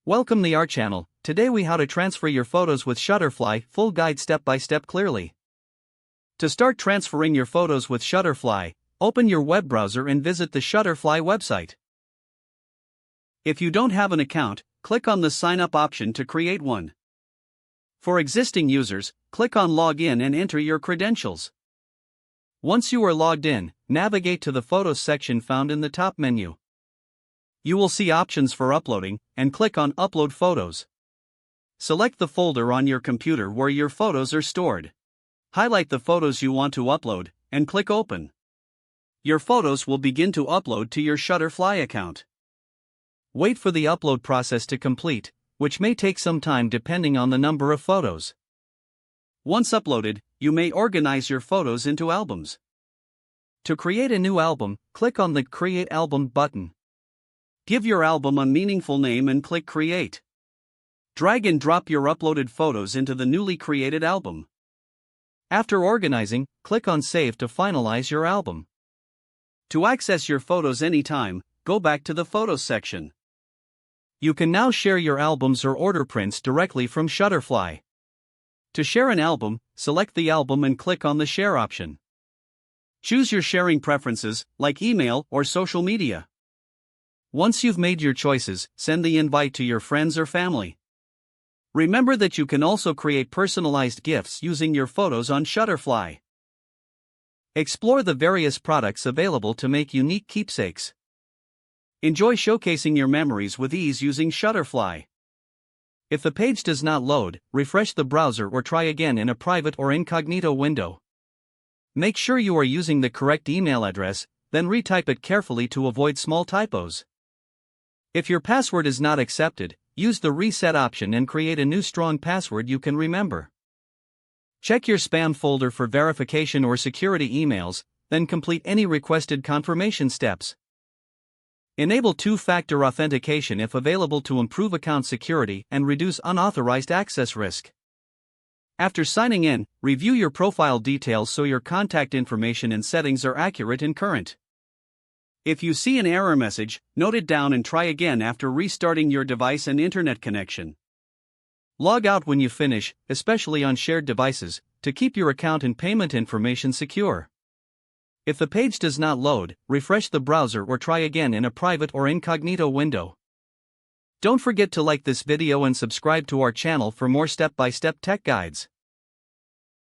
Welcome to our channel. Today we how to transfer your photos with Shutterfly, full guide step by step clearly. To start transferring your photos with Shutterfly, open your web browser and visit the Shutterfly website. If you don't have an account, click on the sign up option to create one. For existing users, click on login and enter your credentials. Once you are logged in, navigate to the Photos section found in the top menu. You will see options for uploading, and click on Upload Photos. Select the folder on your computer where your photos are stored. Highlight the photos you want to upload, and click Open. Your photos will begin to upload to your Shutterfly account. Wait for the upload process to complete, which may take some time depending on the number of photos. Once uploaded, you may organize your photos into albums. To create a new album, click on the Create Album button. Give your album a meaningful name and click Create. Drag and drop your uploaded photos into the newly created album. After organizing, click on Save to finalize your album. To access your photos anytime, go back to the Photos section. You can now share your albums or order prints directly from Shutterfly. To share an album, select the album and click on the Share option. Choose your sharing preferences, like email or social media. Once you've made your choices, send the invite to your friends or family. Remember that you can also create personalized gifts using your photos on Shutterfly. Explore the various products available to make unique keepsakes. Enjoy showcasing your memories with ease using Shutterfly. If the page does not load, refresh the browser or try again in a private or incognito window. Make sure you are using the correct email address, then retype it carefully to avoid small typos. If your password is not accepted, use the Reset option and create a new strong password you can remember. Check your spam folder for verification or security emails, then complete any requested confirmation steps. Enable two-factor authentication if available to improve account security and reduce unauthorized access risk. After signing in, review your profile details so your contact information and settings are accurate and current. If you see an error message, note it down and try again after restarting your device and internet connection. Log out when you finish, especially on shared devices, to keep your account and payment information secure. If the page does not load, refresh the browser or try again in a private or incognito window. Don't forget to like this video and subscribe to our channel for more step-by-step tech guides.